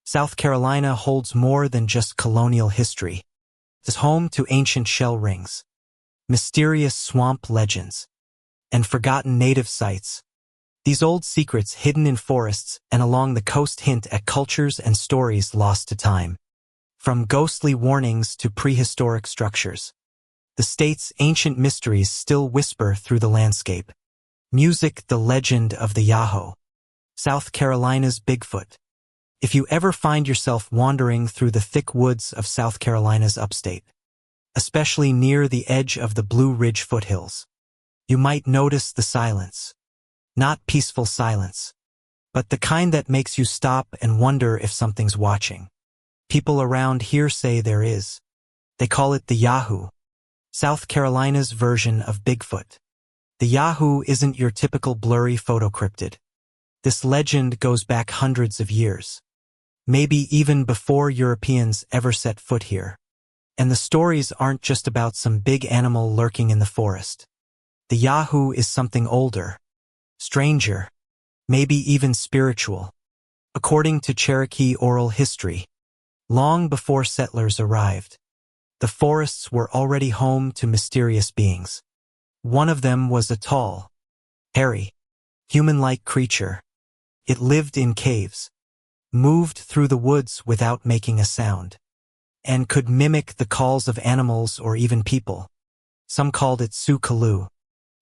South Carolina holds more than just colonial history. It's home to ancient shell rings, mysterious swamp legends, and forgotten native sites. These old secrets hidden in forests and along the coast hint at cultures and stories lost to time. From ghostly warnings to prehistoric structures, the state's ancient mysteries still whisper through the landscape. Music, the legend of the Yahoo. South Carolina's Bigfoot. If you ever find yourself wandering through the thick woods of South Carolina's upstate, especially near the edge of the Blue Ridge foothills, you might notice the silence. Not peaceful silence, but the kind that makes you stop and wonder if something's watching. People around here say there is. They call it the Yahoo, South Carolina's version of Bigfoot. The Yahoo isn't your typical blurry photocryptid. This legend goes back hundreds of years, maybe even before Europeans ever set foot here. And the stories aren't just about some big animal lurking in the forest. The Yahoo is something older, stranger, maybe even spiritual. According to Cherokee oral history, long before settlers arrived, the forests were already home to mysterious beings. One of them was a tall, hairy, human-like creature. It lived in caves, moved through the woods without making a sound, and could mimic the calls of animals or even people. Some called it Su-Kalu,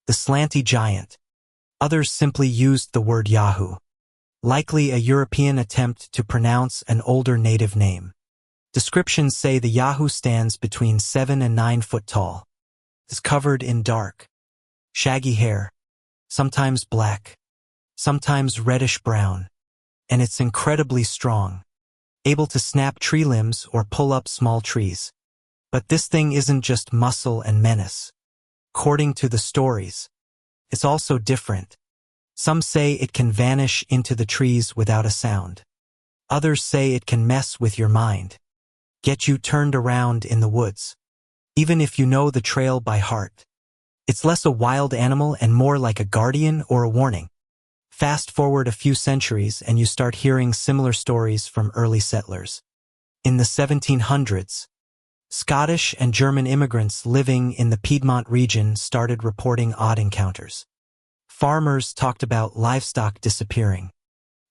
the slanty giant. Others simply used the word Yahoo, likely a European attempt to pronounce an older native name. Descriptions say the Yahoo stands between 7 and 9 foot tall, is covered in dark, shaggy hair, sometimes black, sometimes reddish-brown, and it's incredibly strong, able to snap tree limbs or pull up small trees. But this thing isn't just muscle and menace. According to the stories, it's also different. Some say it can vanish into the trees without a sound. Others say it can mess with your mind, get you turned around in the woods, even if you know the trail by heart. It's less a wild animal and more like a guardian or a warning. Fast forward a few centuries and you start hearing similar stories from early settlers. In the 1700s, Scottish and German immigrants living in the Piedmont region started reporting odd encounters. Farmers talked about livestock disappearing.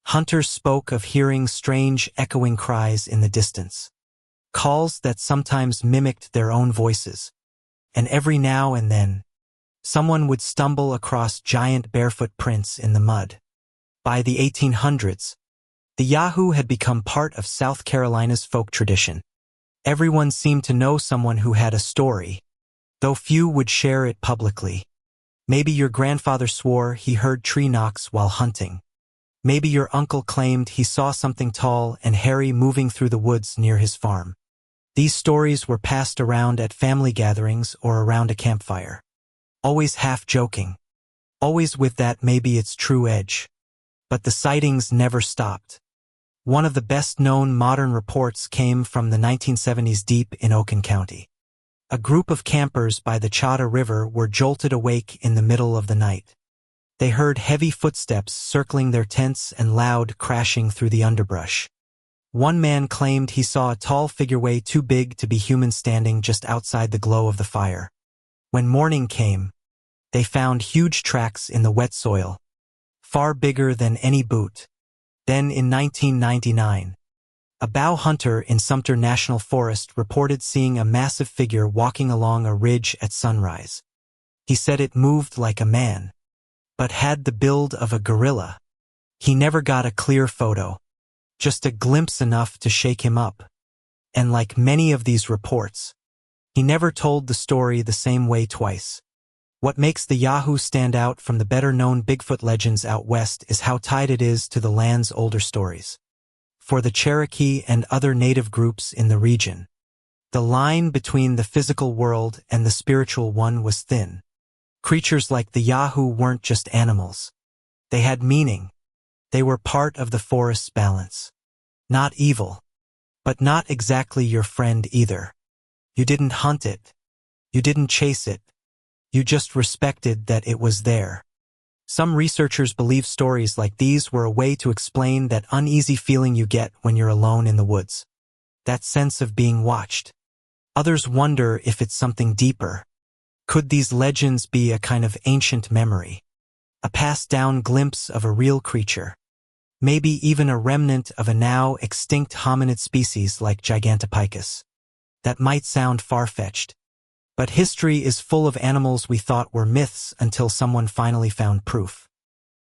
Hunters spoke of hearing strange echoing cries in the distance, calls that sometimes mimicked their own voices. And every now and then, someone would stumble across giant barefoot prints in the mud. By the 1800s, the Yahoo had become part of South Carolina's folk tradition. Everyone seemed to know someone who had a story, though few would share it publicly. Maybe your grandfather swore he heard tree knocks while hunting. Maybe your uncle claimed he saw something tall and hairy moving through the woods near his farm. These stories were passed around at family gatherings or around a campfire. Always half-joking. Always with that maybe it's true edge. But the sightings never stopped. One of the best-known modern reports came from the 1970s deep in Oakland County. A group of campers by the Chata River were jolted awake in the middle of the night. They heard heavy footsteps circling their tents and loud crashing through the underbrush. One man claimed he saw a tall figure way too big to be human standing just outside the glow of the fire. When morning came, they found huge tracks in the wet soil, far bigger than any boot. Then in 1999, a bow hunter in Sumter National Forest reported seeing a massive figure walking along a ridge at sunrise. He said it moved like a man, but had the build of a gorilla. He never got a clear photo, just a glimpse enough to shake him up. And like many of these reports, he never told the story the same way twice. What makes the Yahoo stand out from the better-known Bigfoot legends out west is how tied it is to the land's older stories. For the Cherokee and other native groups in the region, the line between the physical world and the spiritual one was thin. Creatures like the Yahoo weren't just animals. They had meaning. They were part of the forest's balance. Not evil, but not exactly your friend either. You didn't hunt it. You didn't chase it. You just respected that it was there. Some researchers believe stories like these were a way to explain that uneasy feeling you get when you're alone in the woods. That sense of being watched. Others wonder if it's something deeper. Could these legends be a kind of ancient memory? A passed-down glimpse of a real creature? Maybe even a remnant of a now extinct hominid species like Gigantopithecus. That might sound far-fetched. But history is full of animals we thought were myths until someone finally found proof.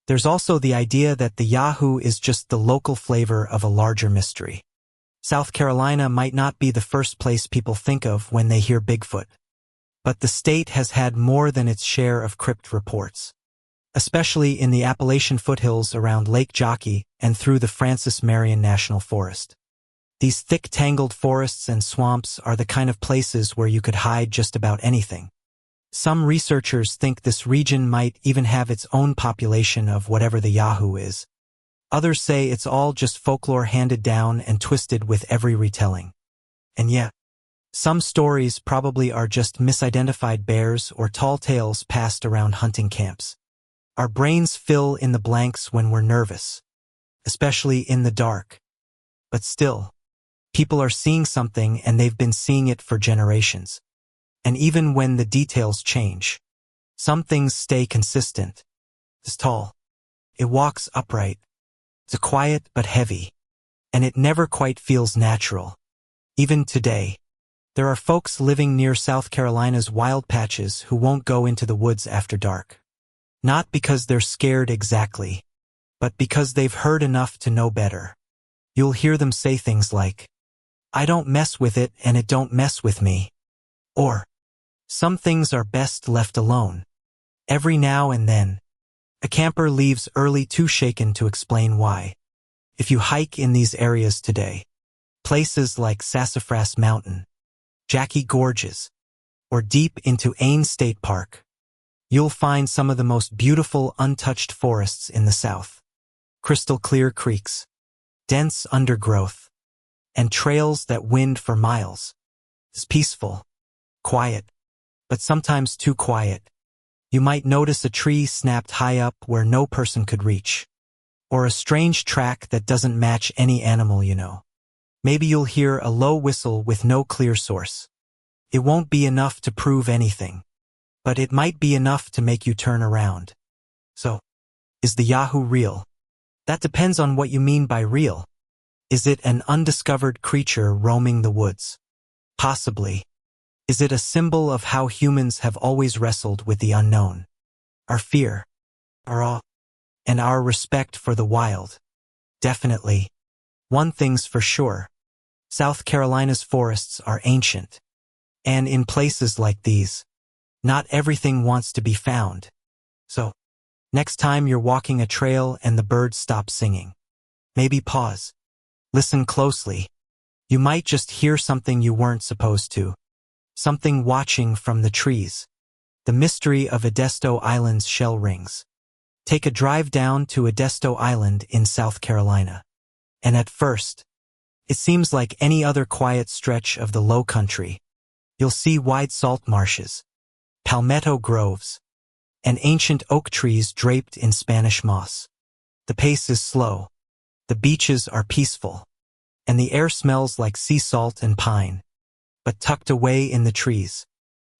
There's also the idea that the Yahoo is just the local flavor of a larger mystery. South Carolina might not be the first place people think of when they hear Bigfoot. But the state has had more than its share of crypt reports. Especially in the Appalachian foothills around Lake Jockey and through the Francis Marion National Forest. These thick tangled forests and swamps are the kind of places where you could hide just about anything. Some researchers think this region might even have its own population of whatever the Yahoo is. Others say it's all just folklore handed down and twisted with every retelling. And yet, some stories probably are just misidentified bears or tall tales passed around hunting camps. Our brains fill in the blanks when we're nervous, especially in the dark. But still, people are seeing something and they've been seeing it for generations. And even when the details change, some things stay consistent. It's tall. It walks upright. It's quiet but heavy. And it never quite feels natural. Even today, there are folks living near South Carolina's wild patches who won't go into the woods after dark. Not because they're scared exactly, but because they've heard enough to know better. You'll hear them say things like, "I don't mess with it and it don't mess with me." Or, "Some things are best left alone." Every now and then, a camper leaves early too shaken to explain why. If you hike in these areas today, places like Sassafras Mountain, Jackie Gorges, or deep into Ain State Park, you'll find some of the most beautiful untouched forests in the South. Crystal clear creeks, dense undergrowth, and trails that wind for miles. It's peaceful, quiet, but sometimes too quiet. You might notice a tree snapped high up where no person could reach, or a strange track that doesn't match any animal you know. Maybe you'll hear a low whistle with no clear source. It won't be enough to prove anything, but it might be enough to make you turn around. So, is the Yahoo real? That depends on what you mean by real. Is it an undiscovered creature roaming the woods? Possibly. Is it a symbol of how humans have always wrestled with the unknown? Our fear, our awe, and our respect for the wild? Definitely. One thing's for sure. South Carolina's forests are ancient. And in places like these, not everything wants to be found. So, next time you're walking a trail and the birds stop singing, maybe pause. Listen closely. You might just hear something you weren't supposed to. Something watching from the trees. The mystery of Edisto Island's shell rings. Take a drive down to Edisto Island in South Carolina. And at first, it seems like any other quiet stretch of the low country. You'll see wide salt marshes, palmetto groves, and ancient oak trees draped in Spanish moss. The pace is slow. The beaches are peaceful. And the air smells like sea salt and pine. But tucked away in the trees,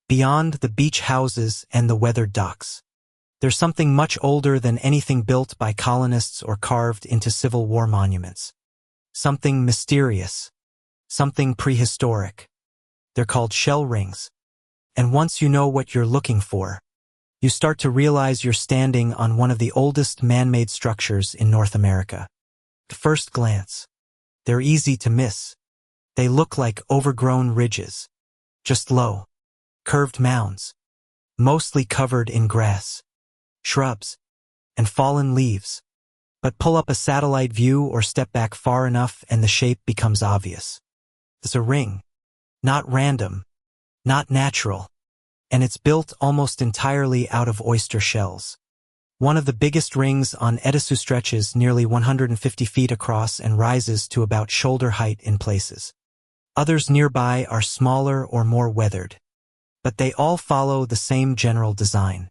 beyond the beach houses and the weathered docks, there's something much older than anything built by colonists or carved into Civil War monuments. Something mysterious, something prehistoric. They're called shell rings. And once you know what you're looking for, you start to realize you're standing on one of the oldest man-made structures in North America. At first glance, they're easy to miss. They look like overgrown ridges, just low, curved mounds, mostly covered in grass, shrubs, and fallen leaves. But pull up a satellite view or step back far enough and the shape becomes obvious. It's a ring, not random, not natural, and it's built almost entirely out of oyster shells. One of the biggest rings on Edisto stretches nearly 150 feet across and rises to about shoulder height in places. Others nearby are smaller or more weathered, but they all follow the same general design.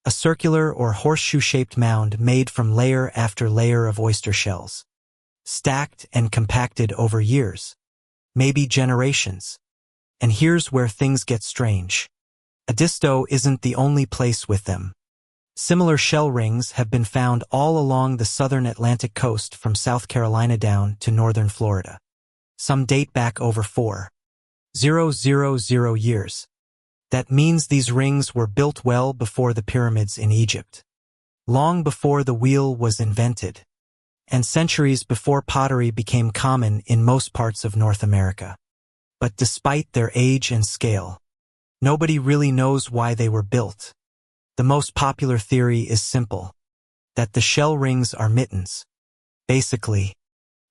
a circular or horseshoe-shaped mound made from layer after layer of oyster shells, stacked and compacted over years, maybe generations. And here's where things get strange. Edisto isn't the only place with them. Similar shell rings have been found all along the southern Atlantic coast from South Carolina down to northern Florida. Some date back over 4,000 years. That means these rings were built well before the pyramids in Egypt, long before the wheel was invented, and centuries before pottery became common in most parts of North America. But despite their age and scale, nobody really knows why they were built. The most popular theory is simple, that the shell rings are mittens. Basically,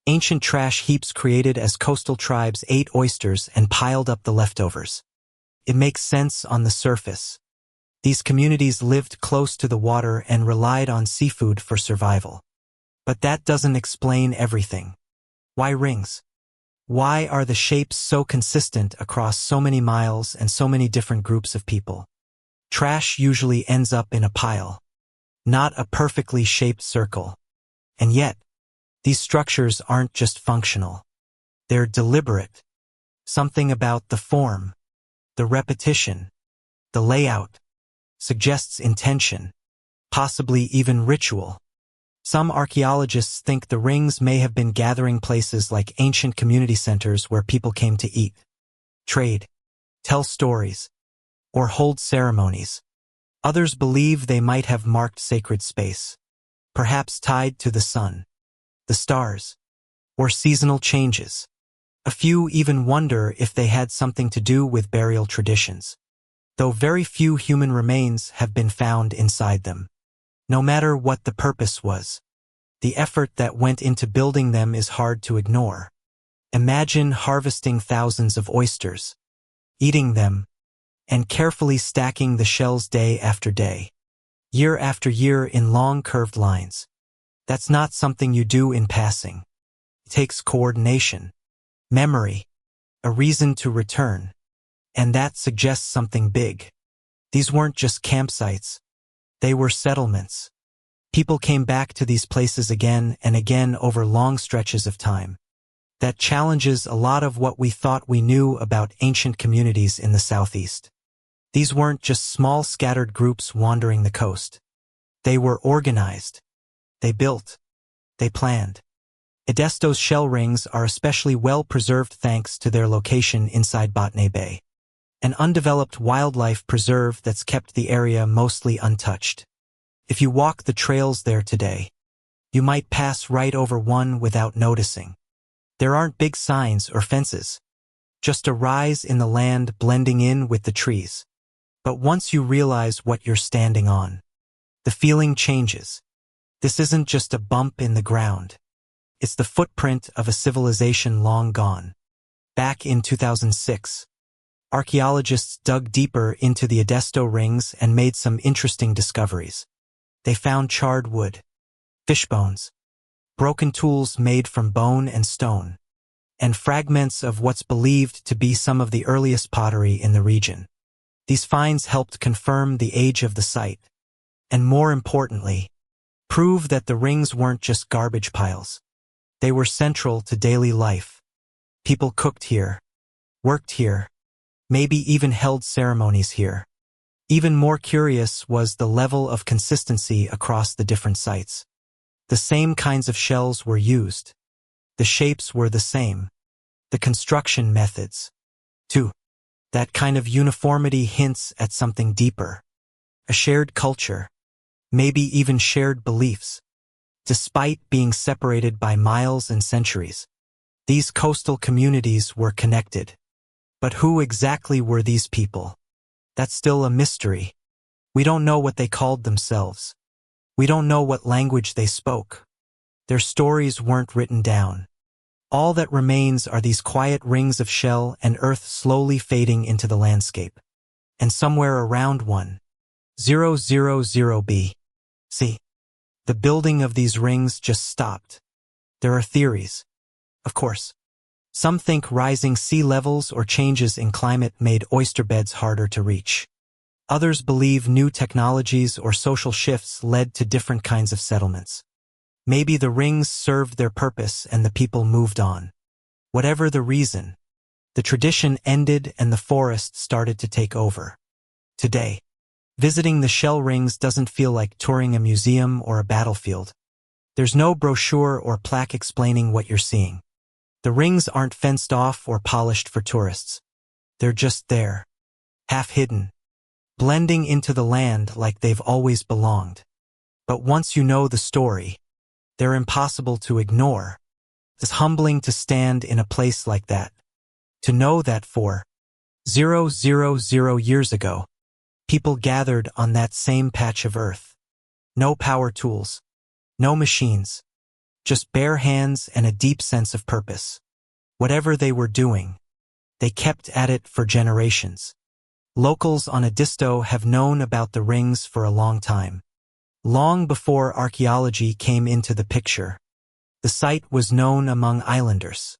ancient trash heaps created as coastal tribes ate oysters and piled up the leftovers. It makes sense on the surface. These communities lived close to the water and relied on seafood for survival. But that doesn't explain everything. Why rings? Why are the shapes so consistent across so many miles and so many different groups of people? Trash usually ends up in a pile, not a perfectly shaped circle. And yet, these structures aren't just functional. They're deliberate. Something about the form, the repetition, the layout, suggests intention, possibly even ritual. Some archaeologists think the rings may have been gathering places like ancient community centers where people came to eat, trade, tell stories, or hold ceremonies. Others believe they might have marked sacred space, perhaps tied to the sun, the stars, or seasonal changes. A few even wonder if they had something to do with burial traditions, though very few human remains have been found inside them. No matter what the purpose was, the effort that went into building them is hard to ignore. Imagine harvesting thousands of oysters, eating them, and carefully stacking the shells day after day, year after year in long curved lines. That's not something you do in passing. It takes coordination, memory, a reason to return. And that suggests something big. These weren't just campsites. They were settlements. People came back to these places again and again over long stretches of time. That challenges a lot of what we thought we knew about ancient communities in the Southeast. These weren't just small scattered groups wandering the coast. They were organized. They built. They planned. Edisto's shell rings are especially well preserved thanks to their location inside Botany Bay, an undeveloped wildlife preserve that's kept the area mostly untouched. If you walk the trails there today, you might pass right over one without noticing. There aren't big signs or fences, just a rise in the land blending in with the trees. But once you realize what you're standing on, the feeling changes. This isn't just a bump in the ground. It's the footprint of a civilization long gone. Back in 2006, archaeologists dug deeper into the Edisto rings and made some interesting discoveries. They found charred wood, fish bones, broken tools made from bone and stone, and fragments of what's believed to be some of the earliest pottery in the region. These finds helped confirm the age of the site, and more importantly, prove that the rings weren't just garbage piles. They were central to daily life. People cooked here, worked here, maybe even held ceremonies here. Even more curious was the level of consistency across the different sites. The same kinds of shells were used. The shapes were the same. The construction methods, too. That kind of uniformity hints at something deeper. A shared culture, maybe even shared beliefs. Despite being separated by miles and centuries, these coastal communities were connected. But who exactly were these people? That's still a mystery. We don't know what they called themselves. We don't know what language they spoke. Their stories weren't written down. All that remains are these quiet rings of shell and earth slowly fading into the landscape. And somewhere around 1000 B.C., the building of these rings just stopped. There are theories, of course. Some think rising sea levels or changes in climate made oyster beds harder to reach. Others believe new technologies or social shifts led to different kinds of settlements. Maybe the rings served their purpose and the people moved on. Whatever the reason, the tradition ended and the forest started to take over. Today, visiting the shell rings doesn't feel like touring a museum or a battlefield. There's no brochure or plaque explaining what you're seeing. The rings aren't fenced off or polished for tourists. They're just there, half hidden, blending into the land like they've always belonged. But once you know the story, they're impossible to ignore. It's humbling to stand in a place like that, to know that for 000 years ago, people gathered on that same patch of earth. No power tools, no machines, just bare hands and a deep sense of purpose. Whatever they were doing, they kept at it for generations. Locals on Edisto have known about the rings for a long time. Long before archaeology came into the picture, the site was known among islanders.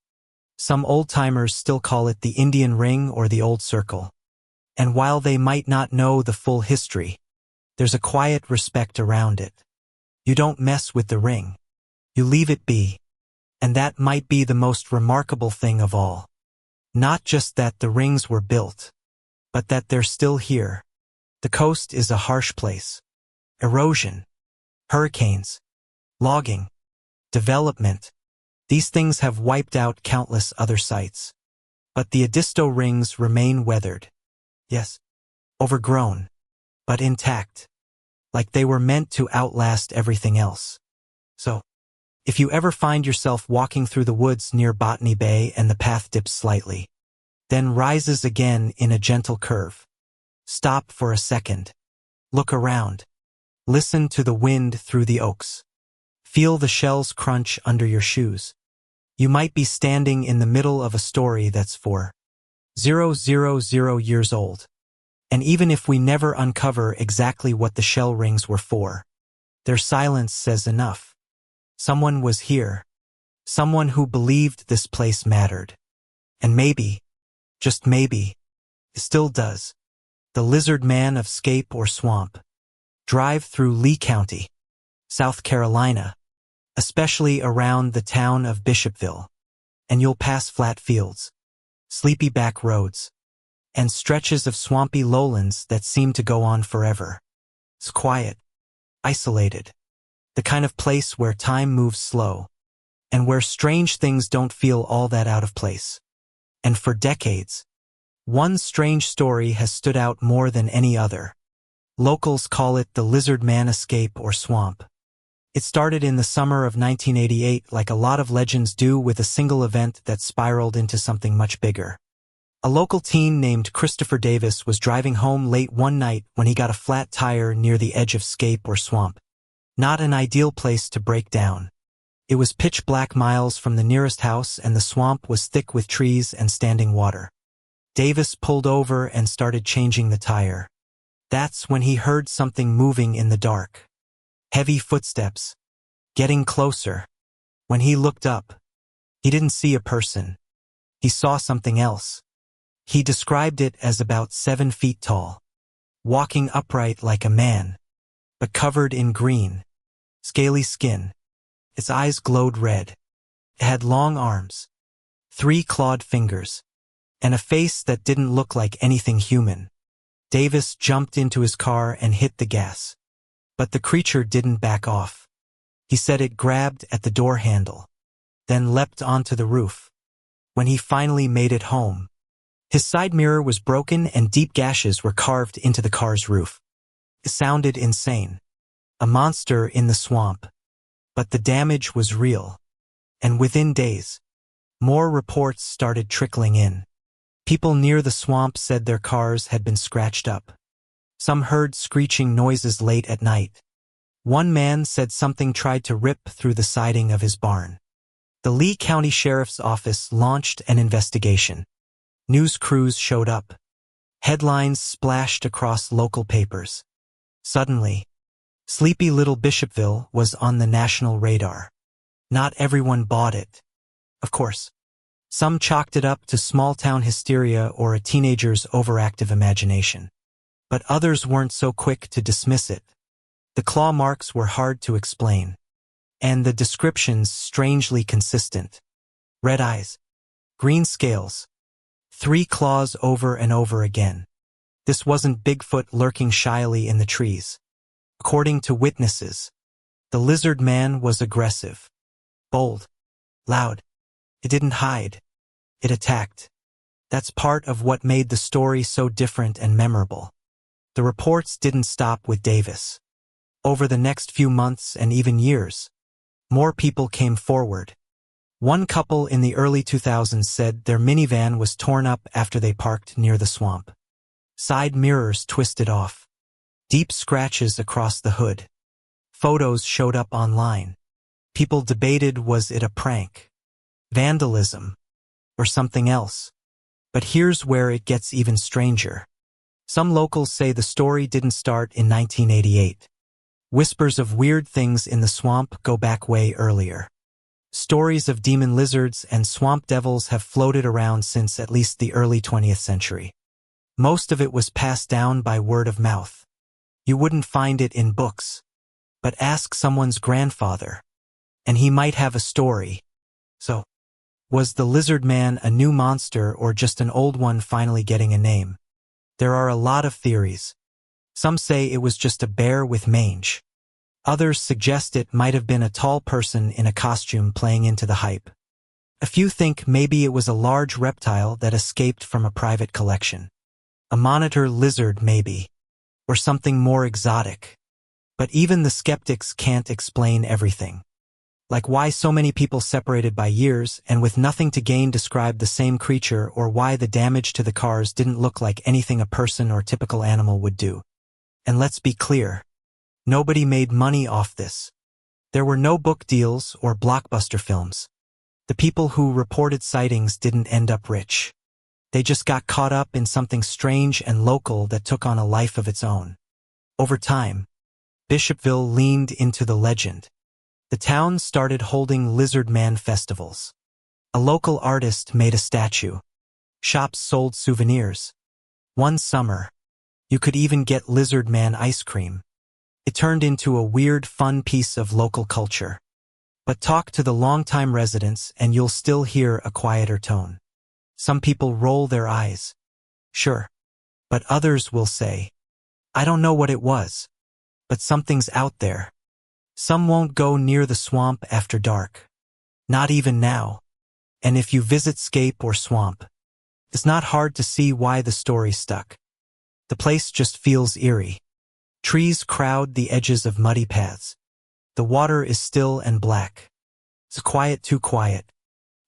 Some old-timers still call it the Indian Ring or the Old Circle. And while they might not know the full history, there's a quiet respect around it. You don't mess with the ring. You leave it be. And that might be the most remarkable thing of all. Not just that the rings were built, but that they're still here. The coast is a harsh place. Erosion, hurricanes, logging, development. These things have wiped out countless other sites. But the Edisto rings remain weathered. Yes, overgrown, but intact. Like they were meant to outlast everything else. So, if you ever find yourself walking through the woods near Botany Bay and the path dips slightly, then rises again in a gentle curve, stop for a second. Look around. Listen to the wind through the oaks. Feel the shells crunch under your shoes. You might be standing in the middle of a story that's for 000 years old. And even if we never uncover exactly what the shell rings were for, their silence says enough. Someone was here. Someone who believed this place mattered. And maybe, just maybe, it still does. The lizard man of Scape or Swamp. Drive through Lee County, South Carolina, especially around the town of Bishopville, and you'll pass flat fields, sleepy back roads, and stretches of swampy lowlands that seem to go on forever. It's quiet, isolated, the kind of place where time moves slow, and where strange things don't feel all that out of place. And for decades, one strange story has stood out more than any other. Locals call it the Lizard Man Escape or Swamp. It started in the summer of 1988 like a lot of legends do, with a single event that spiraled into something much bigger. A local teen named Christopher Davis was driving home late one night when he got a flat tire near the edge of Scape or Swamp. Not an ideal place to break down. It was pitch black miles from the nearest house, and the swamp was thick with trees and standing water. Davis pulled over and started changing the tire. That's when he heard something moving in the dark. Heavy footsteps. Getting closer. When he looked up, he didn't see a person. He saw something else. He described it as about 7 feet tall, walking upright like a man, but covered in green, scaly skin. Its eyes glowed red. It had long arms, 3 clawed fingers, and a face that didn't look like anything human. Davis jumped into his car and hit the gas. But the creature didn't back off. He said it grabbed at the door handle, then leapt onto the roof. When he finally made it home, his side mirror was broken and deep gashes were carved into the car's roof. It sounded insane. A monster in the swamp. But the damage was real. And within days, more reports started trickling in. People near the swamp said their cars had been scratched up. Some heard screeching noises late at night. One man said something tried to rip through the siding of his barn. The Lee County Sheriff's Office launched an investigation. News crews showed up. Headlines splashed across local papers. Suddenly, sleepy little Bishopville was on the national radar. Not everyone bought it. Of course, some chalked it up to small-town hysteria or a teenager's overactive imagination. But others weren't so quick to dismiss it. The claw marks were hard to explain, and the descriptions strangely consistent. Red eyes, green scales, 3 claws over and over again. This wasn't Bigfoot lurking shyly in the trees. According to witnesses, the lizard man was aggressive, bold, loud. It didn't hide. It attacked. That's part of what made the story so different and memorable. The reports didn't stop with Davis. Over the next few months and even years, more people came forward. One couple in the early 2000s said their minivan was torn up after they parked near the swamp. Side mirrors twisted off. Deep scratches across the hood. Photos showed up online. People debated, was it a prank, vandalism, or something else? But here's where it gets even stranger. Some locals say the story didn't start in 1988. Whispers of weird things in the swamp go back way earlier. Stories of demon lizards and swamp devils have floated around since at least the early 20th century. Most of it was passed down by word of mouth. You wouldn't find it in books. But ask someone's grandfather, and he might have a story. So, was the lizard man a new monster or just an old one finally getting a name? There are a lot of theories. Some say it was just a bear with mange. Others suggest it might have been a tall person in a costume playing into the hype. A few think maybe it was a large reptile that escaped from a private collection. A monitor lizard maybe. Or something more exotic. But even the skeptics can't explain everything. Like why so many people separated by years and with nothing to gain described the same creature, or why the damage to the cars didn't look like anything a person or typical animal would do. And let's be clear. Nobody made money off this. There were no book deals or blockbuster films. The people who reported sightings didn't end up rich. They just got caught up in something strange and local that took on a life of its own. Over time, Bishopville leaned into the legend. The town started holding Lizard Man festivals. A local artist made a statue. Shops sold souvenirs. One summer, you could even get Lizard Man ice cream. It turned into a weird, fun piece of local culture. But talk to the longtime residents and you'll still hear a quieter tone. Some people roll their eyes. Sure. But others will say, I don't know what it was. But something's out there. Some won't go near the swamp after dark. Not even now. And if you visit Scape or Swamp, it's not hard to see why the story stuck. The place just feels eerie. Trees crowd the edges of muddy paths. The water is still and black. It's quiet, too quiet.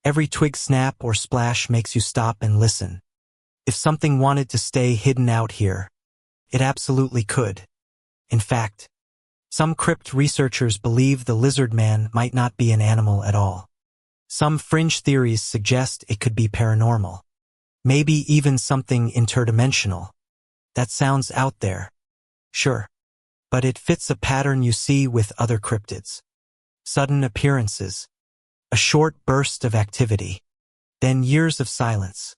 Every twig snap or splash makes you stop and listen. If something wanted to stay hidden out here, it absolutely could. In fact, some crypt researchers believe the lizard man might not be an animal at all. Some fringe theories suggest it could be paranormal. Maybe even something interdimensional. That sounds out there. Sure. But it fits a pattern you see with other cryptids. Sudden appearances. A short burst of activity. Then years of silence.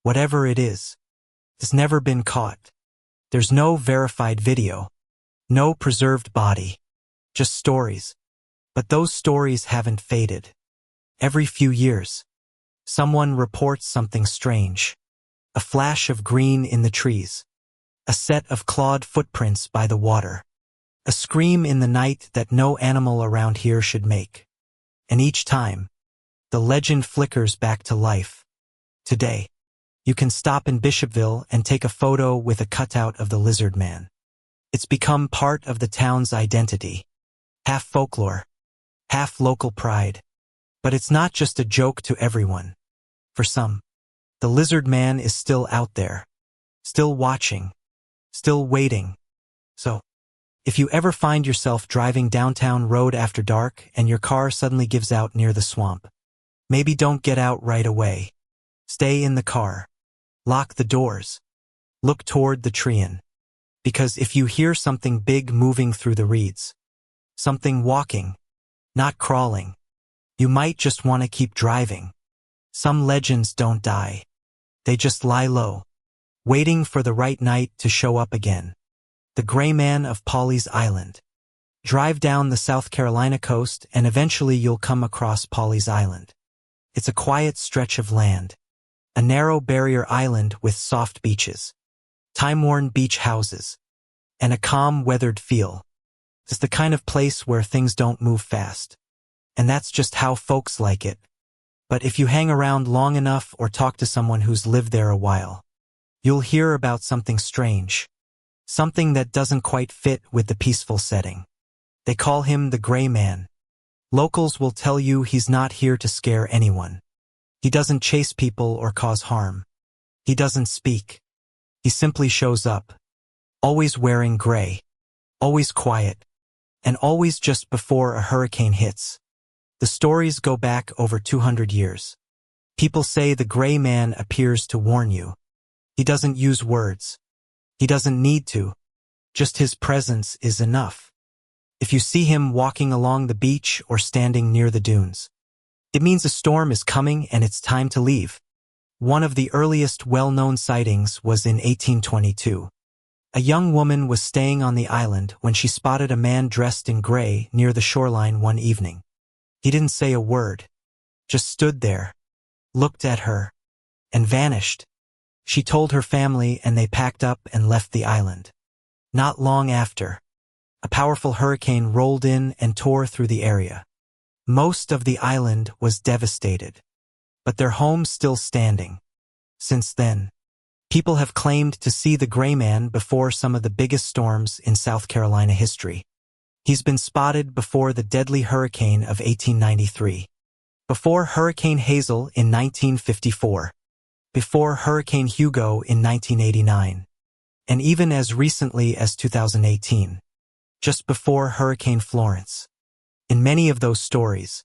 Whatever it is, it's never been caught. There's no verified video. No preserved body. Just stories. But those stories haven't faded. Every few years, someone reports something strange. A flash of green in the trees. A set of clawed footprints by the water. A scream in the night that no animal around here should make. And each time, the legend flickers back to life. Today, you can stop in Bishopville and take a photo with a cutout of the lizard man. It's become part of the town's identity. Half folklore, half local pride. But it's not just a joke to everyone. For some, the lizard man is still out there. Still watching. Still waiting. So, if you ever find yourself driving downtown road after dark and your car suddenly gives out near the swamp, maybe don't get out right away. Stay in the car. Lock the doors. Look toward the tree-in. Because if you hear something big moving through the reeds, something walking, not crawling, you might just want to keep driving. Some legends don't die. They just lie low. waiting for the right night to show up again. The Gray Man of Pawleys Island. Drive down the South Carolina coast and eventually you'll come across Pawleys Island. It's a quiet stretch of land. A narrow barrier island with soft beaches, time-worn beach houses, and a calm, weathered feel. It's the kind of place where things don't move fast. And that's just how folks like it. But if you hang around long enough or talk to someone who's lived there a while, you'll hear about something strange. Something that doesn't quite fit with the peaceful setting. They call him the Gray Man. Locals will tell you he's not here to scare anyone. He doesn't chase people or cause harm. He doesn't speak. He simply shows up. Always wearing gray. Always quiet. And always just before a hurricane hits. The stories go back over 200 years. People say the Gray Man appears to warn you. He doesn't use words. He doesn't need to. Just his presence is enough. If you see him walking along the beach or standing near the dunes, it means a storm is coming and it's time to leave. One of the earliest well-known sightings was in 1822. A young woman was staying on the island when she spotted a man dressed in gray near the shoreline one evening. He didn't say a word, just stood there, looked at her, and vanished. She told her family and they packed up and left the island. Not long after, a powerful hurricane rolled in and tore through the area. Most of the island was devastated, but their homes still standing. Since then, people have claimed to see the Gray Man before some of the biggest storms in South Carolina history. He's been spotted before the deadly hurricane of 1893, before Hurricane Hazel in 1954, before Hurricane Hugo in 1989, and even as recently as 2018, just before Hurricane Florence. In many of those stories,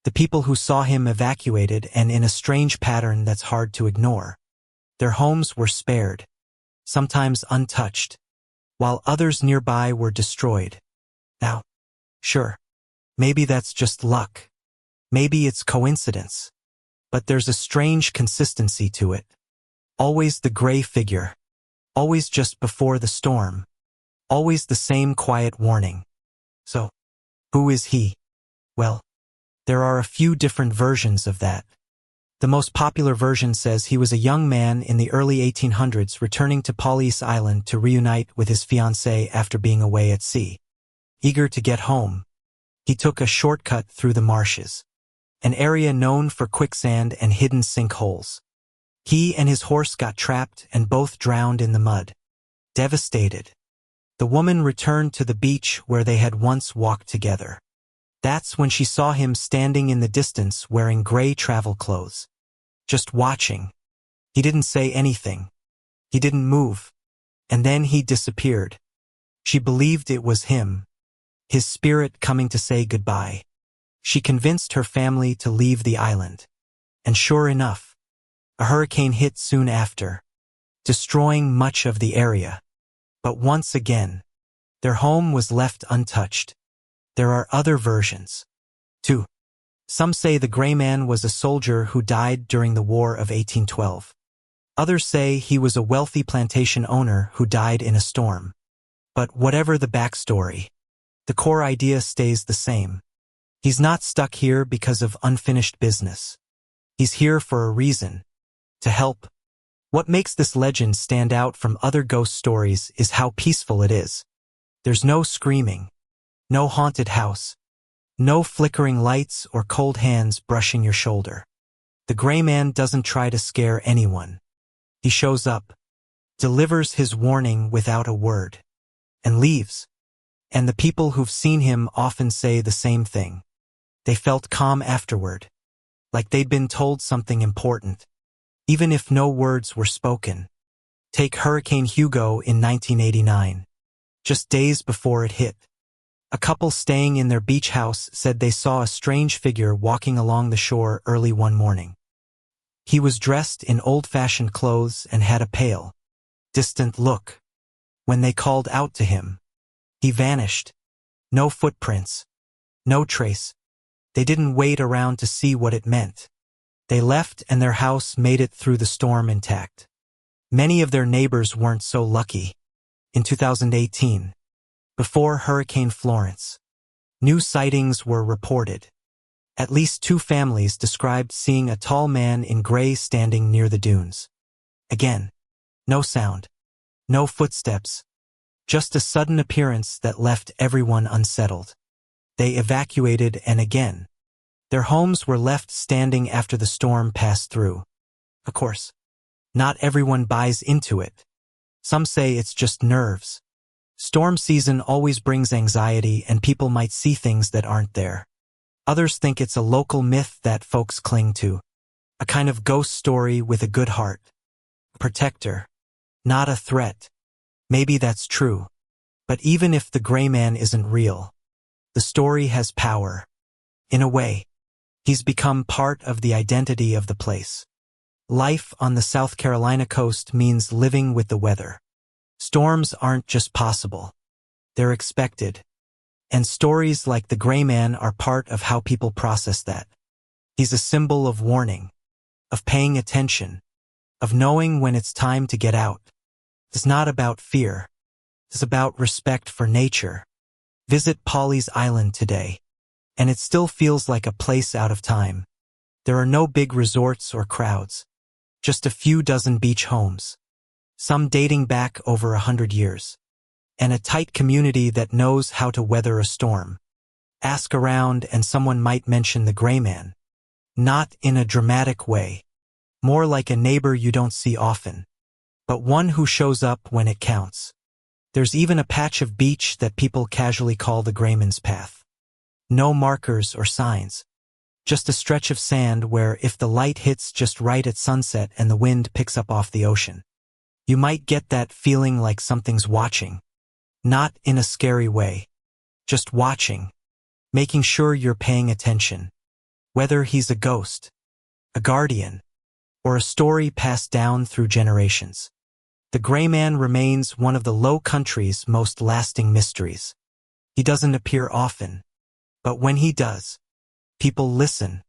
the people who saw him evacuated, and in a strange pattern that's hard to ignore. Their homes were spared, sometimes untouched, while others nearby were destroyed. Now, sure, maybe that's just luck. Maybe it's coincidence. But there's a strange consistency to it. Always the gray figure. Always just before the storm. Always the same quiet warning. So, who is he? Well, there are a few different versions of that. The most popular version says he was a young man in the early 1800s returning to Pawleys Island to reunite with his fiancée after being away at sea. Eager to get home, he took a shortcut through the marshes, an area known for quicksand and hidden sinkholes. He and his horse got trapped and both drowned in the mud. Devastated, the woman returned to the beach where they had once walked together. That's when she saw him standing in the distance wearing gray travel clothes. Just watching. He didn't say anything. He didn't move. And then he disappeared. She believed it was him, his spirit coming to say goodbye. She convinced her family to leave the island. And sure enough, a hurricane hit soon after, destroying much of the area. But once again, their home was left untouched. There are other versions, too. Some say the Gray Man was a soldier who died during the War of 1812. Others say he was a wealthy plantation owner who died in a storm. But whatever the backstory, the core idea stays the same. He's not stuck here because of unfinished business. He's here for a reason, to help. What makes this legend stand out from other ghost stories is how peaceful it is. There's no screaming, no haunted house, no flickering lights or cold hands brushing your shoulder. The Gray Man doesn't try to scare anyone. He shows up, delivers his warning without a word, and leaves. And the people who've seen him often say the same thing. They felt calm afterward, like they'd been told something important, even if no words were spoken. Take Hurricane Hugo in 1989. Just days before it hit, a couple staying in their beach house said they saw a strange figure walking along the shore early one morning. He was dressed in old-fashioned clothes and had a pale, distant look. When they called out to him, he vanished. No footprints, no trace. They didn't wait around to see what it meant. They left and their house made it through the storm intact. Many of their neighbors weren't so lucky. In 2018, before Hurricane Florence, new sightings were reported. At least 2 families described seeing a tall man in gray standing near the dunes. Again, no sound, no footsteps, just a sudden appearance that left everyone unsettled. They evacuated, and again, their homes were left standing after the storm passed through. Of course, not everyone buys into it. Some say it's just nerves. Storm season always brings anxiety, and people might see things that aren't there. Others think it's a local myth that folks cling to. A kind of ghost story with a good heart. A protector, not a threat. Maybe that's true. But even if the gray man isn't real, the story has power. In a way, he's become part of the identity of the place. Life on the South Carolina coast means living with the weather. Storms aren't just possible. They're expected. And stories like the gray man are part of how people process that. He's a symbol of warning, of paying attention, of knowing when it's time to get out. It's not about fear. It's about respect for nature. Visit Pawleys Island today, and it still feels like a place out of time. There are no big resorts or crowds, just a few dozen beach homes, some dating back over 100 years, and a tight community that knows how to weather a storm. Ask around and someone might mention the gray man. Not in a dramatic way, more like a neighbor you don't see often, but one who shows up when it counts. There's even a patch of beach that people casually call the Grayman's Path. No markers or signs, just a stretch of sand where if the light hits just right at sunset and the wind picks up off the ocean, you might get that feeling like something's watching. Not in a scary way, just watching, making sure you're paying attention. Whether he's a ghost, a guardian, or a story passed down through generations. The gray man remains one of the Low Country's most lasting mysteries. He doesn't appear often, but when he does, people listen.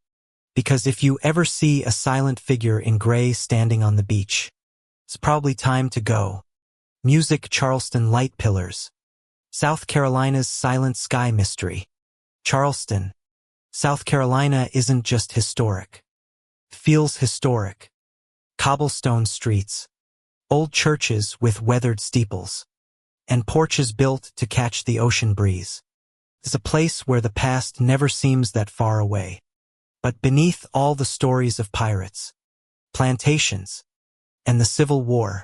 Because if you ever see a silent figure in gray standing on the beach, it's probably time to go. Music. Charleston Light Pillars. South Carolina's Silent Sky Mystery. Charleston, South Carolina isn't just historic. It feels historic. Cobblestone streets, old churches with weathered steeples, and porches built to catch the ocean breeze. It's a place where the past never seems that far away. But beneath all the stories of pirates, plantations, and the Civil War,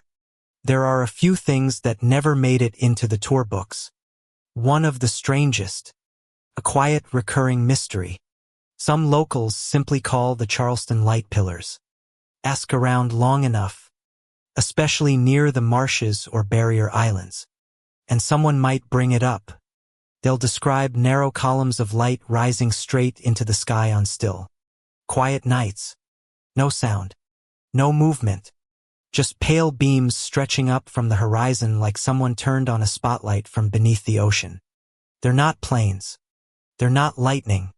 there are a few things that never made it into the tour books. One of the strangest, a quiet recurring mystery. Some locals simply call the Charleston Light Pillars. Ask around long enough, especially near the marshes or barrier islands, and someone might bring it up. They'll describe narrow columns of light rising straight into the sky on still, quiet nights. No sound, no movement, just pale beams stretching up from the horizon like someone turned on a spotlight from beneath the ocean. They're not planes. They're not lightning.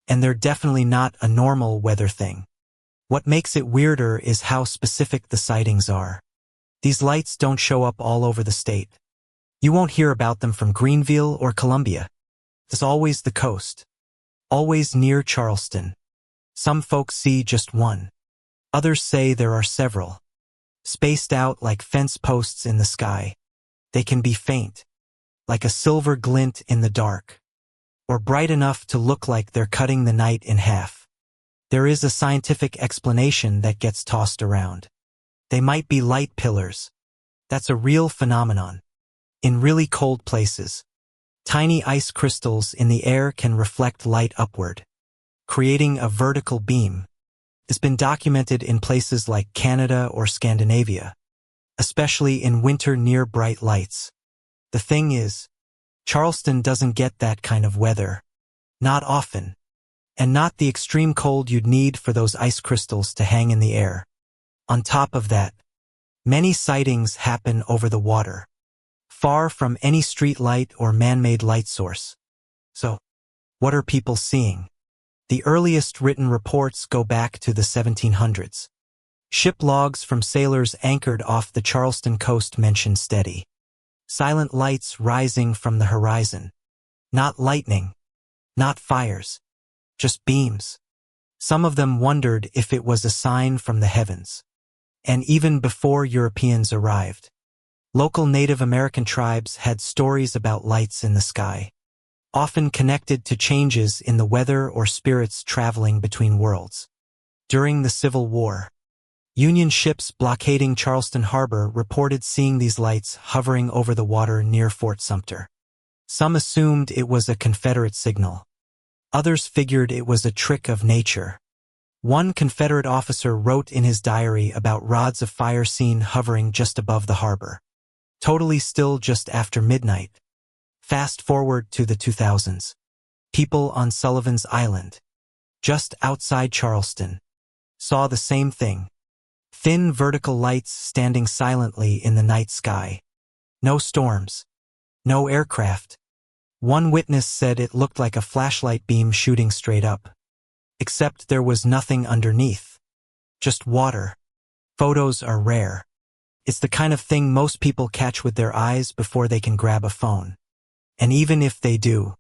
And they're definitely not a normal weather thing. What makes it weirder is how specific the sightings are. These lights don't show up all over the state. You won't hear about them from Greenville or Columbia. There's always the coast. Always near Charleston. Some folks see just one. Others say there are several. Spaced out like fence posts in the sky. They can be faint, like a silver glint in the dark, or bright enough to look like they're cutting the night in half. There is a scientific explanation that gets tossed around. They might be light pillars. That's a real phenomenon. In really cold places, tiny ice crystals in the air can reflect light upward, creating a vertical beam. It's been documented in places like Canada or Scandinavia, especially in winter near bright lights. The thing is, Charleston doesn't get that kind of weather. Not often. And not the extreme cold you'd need for those ice crystals to hang in the air. On top of that, many sightings happen over the water, far from any street light or man-made light source. So, what are people seeing? The earliest written reports go back to the 1700s. Ship logs from sailors anchored off the Charleston coast mention steady. Silent lights rising from the horizon. Not lightning, not fires, just beams. Some of them wondered if it was a sign from the heavens. And even before Europeans arrived, local Native American tribes had stories about lights in the sky, often connected to changes in the weather or spirits traveling between worlds. During the Civil War, Union ships blockading Charleston Harbor reported seeing these lights hovering over the water near Fort Sumter. Some assumed it was a Confederate signal. Others figured it was a trick of nature. One Confederate officer wrote in his diary about rods of fire seen hovering just above the harbor. Totally still just after midnight. Fast forward to the 2000s. People on Sullivan's Island, just outside Charleston, saw the same thing. Thin vertical lights standing silently in the night sky. No storms. No aircraft. One witness said it looked like a flashlight beam shooting straight up. Except there was nothing underneath. Just water. Photos are rare. It's the kind of thing most people catch with their eyes before they can grab a phone. And even if they do,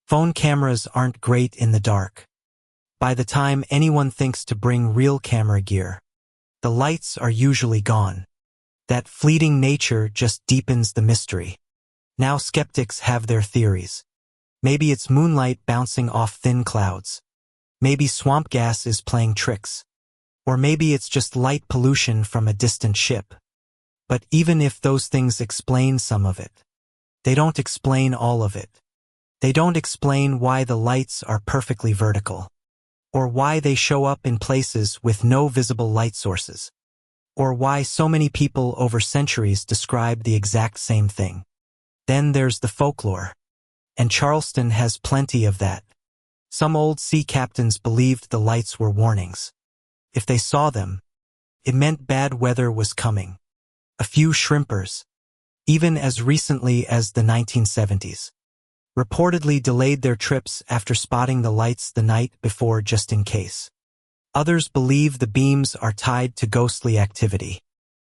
phone cameras aren't great in the dark. By the time anyone thinks to bring real camera gear, the lights are usually gone. That fleeting nature just deepens the mystery. Now skeptics have their theories. Maybe it's moonlight bouncing off thin clouds. Maybe swamp gas is playing tricks. Or maybe it's just light pollution from a distant ship. But even if those things explain some of it, they don't explain all of it. They don't explain why the lights are perfectly vertical. Or why they show up in places with no visible light sources. Or why so many people over centuries describe the exact same thing. Then there's the folklore. And Charleston has plenty of that. Some old sea captains believed the lights were warnings. If they saw them, it meant bad weather was coming. A few shrimpers, even as recently as the 1970s, reportedly delayed their trips after spotting the lights the night before just in case. Others believe the beams are tied to ghostly activity.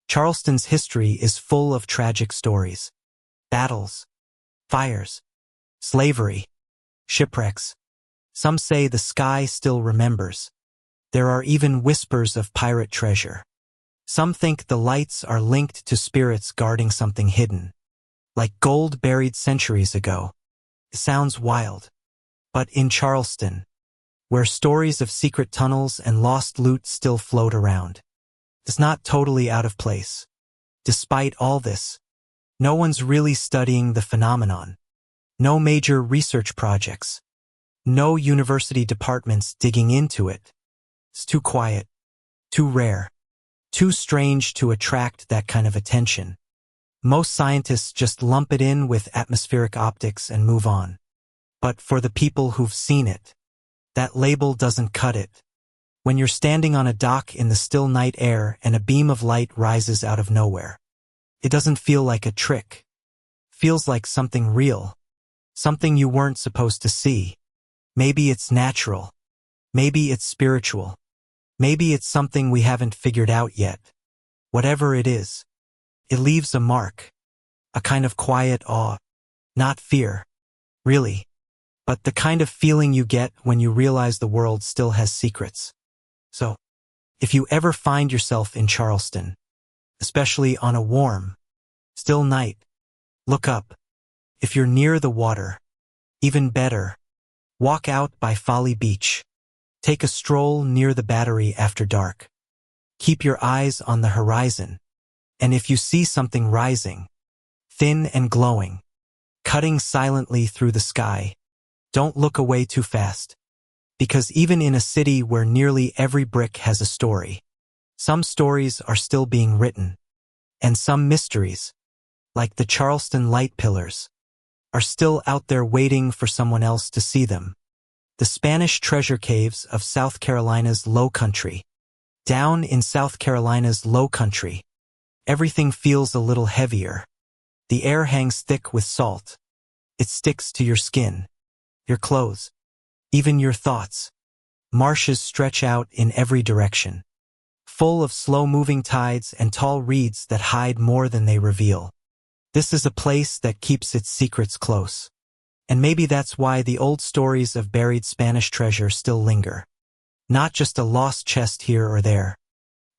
Charleston's history is full of tragic stories. Battles, fires, slavery, shipwrecks. Some say the sky still remembers. There are even whispers of pirate treasure. Some think the lights are linked to spirits guarding something hidden, like gold buried centuries ago. It sounds wild. But in Charleston, where stories of secret tunnels and lost loot still float around, it's not totally out of place. Despite all this, no one's really studying the phenomenon. No major research projects. No university departments digging into it. It's too quiet, too rare, too strange to attract that kind of attention. Most scientists just lump it in with atmospheric optics and move on. But for the people who've seen it, that label doesn't cut it. When you're standing on a dock in the still night air and a beam of light rises out of nowhere, it doesn't feel like a trick. It feels like something real. Something you weren't supposed to see. Maybe it's natural. Maybe it's spiritual. Maybe it's something we haven't figured out yet. Whatever it is, it leaves a mark. A kind of quiet awe. Not fear, really, but the kind of feeling you get when you realize the world still has secrets. So, if you ever find yourself in Charleston, especially on a warm, still night, look up. If you're near the water, even better, walk out by Folly Beach. Take a stroll near the Battery after dark. Keep your eyes on the horizon. And if you see something rising, thin and glowing, cutting silently through the sky, don't look away too fast. Because even in a city where nearly every brick has a story, some stories are still being written. And some mysteries, like the Charleston light pillars, are still out there waiting for someone else to see them. The Spanish treasure caves of South Carolina's Low Country. Down in South Carolina's Low Country, everything feels a little heavier. The air hangs thick with salt. It sticks to your skin, your clothes, even your thoughts. Marshes stretch out in every direction. full of slow-moving tides and tall reeds that hide more than they reveal. This is a place that keeps its secrets close. And maybe that's why the old stories of buried Spanish treasure still linger. Not just a lost chest here or there,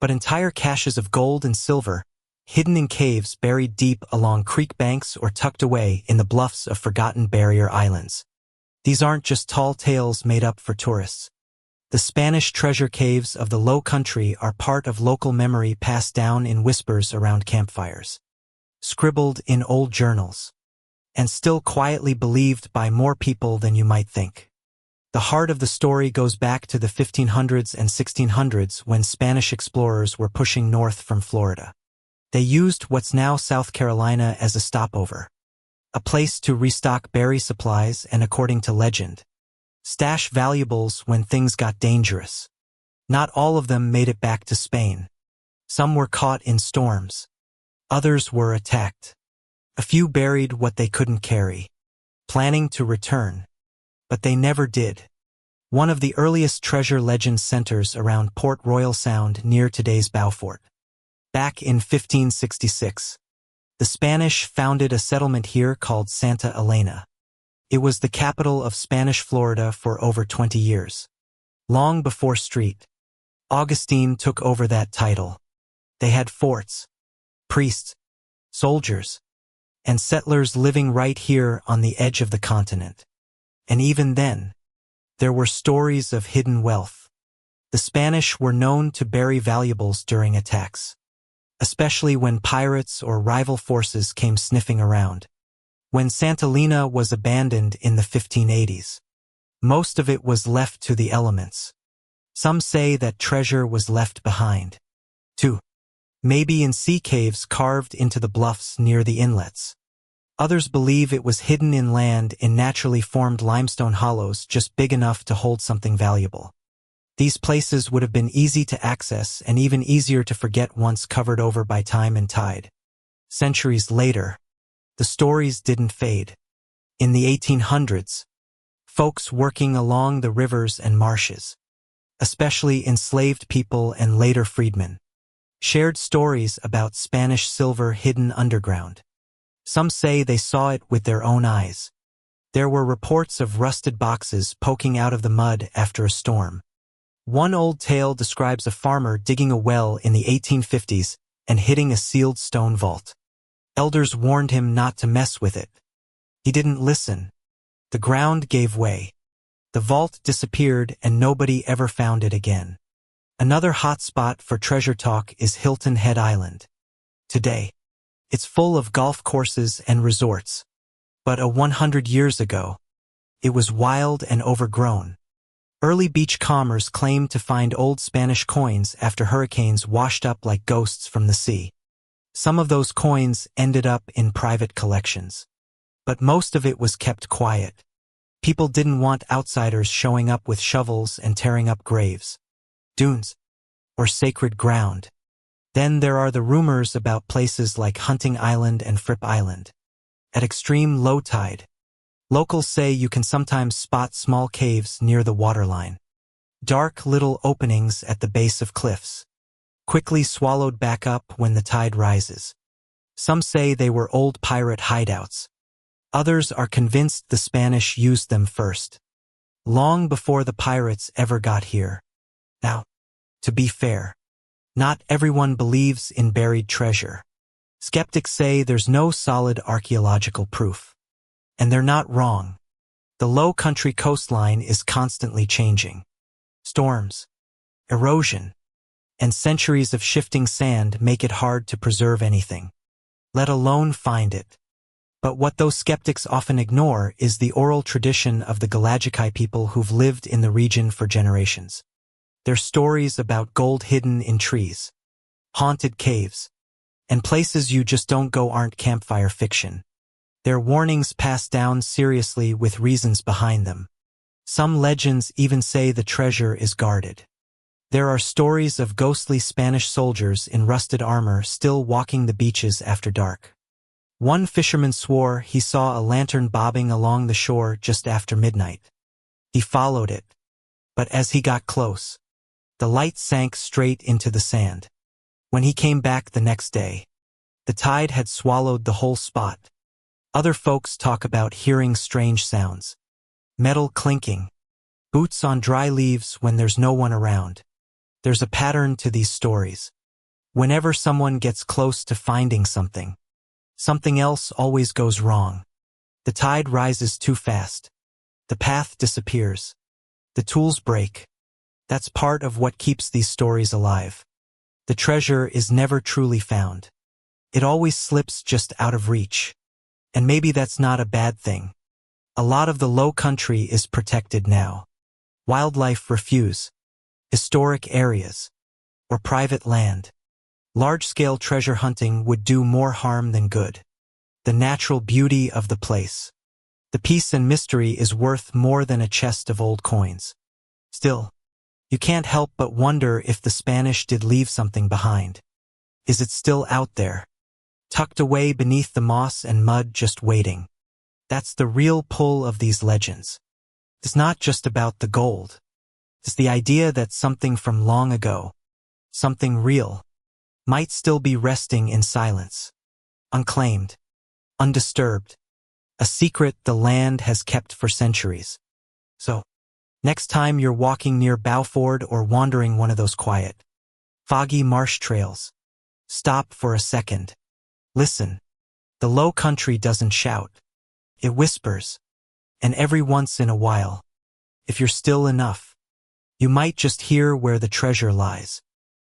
but entire caches of gold and silver, hidden in caves buried deep along creek banks or tucked away in the bluffs of forgotten barrier islands. These aren't just tall tales made up for tourists. The Spanish treasure caves of the Low Country are part of local memory passed down in whispers around campfires, scribbled in old journals, and still quietly believed by more people than you might think. The heart of the story goes back to the 1500s and 1600s when Spanish explorers were pushing north from Florida. They used what's now South Carolina as a stopover, a place to restock berry supplies and, according to legend, stash valuables when things got dangerous. Not all of them made it back to Spain. Some were caught in storms. Others were attacked. A few buried what they couldn't carry, planning to return. But they never did. One of the earliest treasure legends centers around Port Royal Sound near today's Beaufort. Back in 1566, the Spanish founded a settlement here called Santa Elena. It was the capital of Spanish Florida for over 20 years. Long before St. Augustine took over that title, they had forts, priests, soldiers, and settlers living right here on the edge of the continent. And even then, there were stories of hidden wealth. The Spanish were known to bury valuables during attacks, especially when pirates or rival forces came sniffing around. When Santa Elena was abandoned in the 1580s, most of it was left to the elements. Some say that treasure was left behind, too, maybe in sea caves carved into the bluffs near the inlets. Others believe it was hidden in land in naturally formed limestone hollows just big enough to hold something valuable. These places would have been easy to access and even easier to forget once covered over by time and tide. Centuries later, the stories didn't fade. In the 1800s, folks working along the rivers and marshes, especially enslaved people and later freedmen, shared stories about Spanish silver hidden underground. Some say they saw it with their own eyes. There were reports of rusted boxes poking out of the mud after a storm. One old tale describes a farmer digging a well in the 1850s and hitting a sealed stone vault. Elders warned him not to mess with it. He didn't listen. The ground gave way. The vault disappeared and nobody ever found it again. Another hot spot for treasure talk is Hilton Head Island. Today, it's full of golf courses and resorts. But 100 years ago, it was wild and overgrown. Early beachcombers claimed to find old Spanish coins after hurricanes washed up like ghosts from the sea. Some of those coins ended up in private collections. But most of it was kept quiet. People didn't want outsiders showing up with shovels and tearing up graves, dunes, or sacred ground. Then there are the rumors about places like Hunting Island and Fripp Island. At extreme low tide, locals say you can sometimes spot small caves near the waterline. Dark little openings at the base of cliffs, quickly swallowed back up when the tide rises. Some say they were old pirate hideouts. Others are convinced the Spanish used them first, long before the pirates ever got here. Now, to be fair, not everyone believes in buried treasure. Skeptics say there's no solid archaeological proof. And they're not wrong. The Low Country coastline is constantly changing. Storms, erosion, and centuries of shifting sand make it hard to preserve anything, let alone find it. But what those skeptics often ignore is the oral tradition of the Galajikai people who've lived in the region for generations. Their stories about gold hidden in trees, haunted caves, and places you just don't go aren't campfire fiction. They're warnings passed down seriously with reasons behind them. Some legends even say the treasure is guarded. There are stories of ghostly Spanish soldiers in rusted armor still walking the beaches after dark. One fisherman swore he saw a lantern bobbing along the shore just after midnight. He followed it. But as he got close, The light sank straight into the sand. When he came back the next day, the tide had swallowed the whole spot. Other folks talk about hearing strange sounds. Metal clinking. Boots on dry leaves when there's no one around. There's a pattern to these stories. Whenever someone gets close to finding something, something else always goes wrong. The tide rises too fast. The path disappears. The tools break. That's part of what keeps these stories alive. The treasure is never truly found. It always slips just out of reach. And maybe that's not a bad thing. A lot of the low country is protected now. Wildlife refuse. Historic areas. Or private land. Large-scale treasure hunting would do more harm than good. The natural beauty of the place. The peace and mystery is worth more than a chest of old coins. Still, you can't help but wonder if the Spanish did leave something behind. Is it still out there? Tucked away beneath the moss and mud just waiting. That's the real pull of these legends. It's not just about the gold. It's the idea that something from long ago, something real, might still be resting in silence. Unclaimed. Undisturbed. A secret the land has kept for centuries. So, next time you're walking near Balford or wandering one of those quiet, foggy marsh trails, stop for a second. Listen. The low country doesn't shout. It whispers. And every once in a while, if you're still enough, you might just hear where the treasure lies.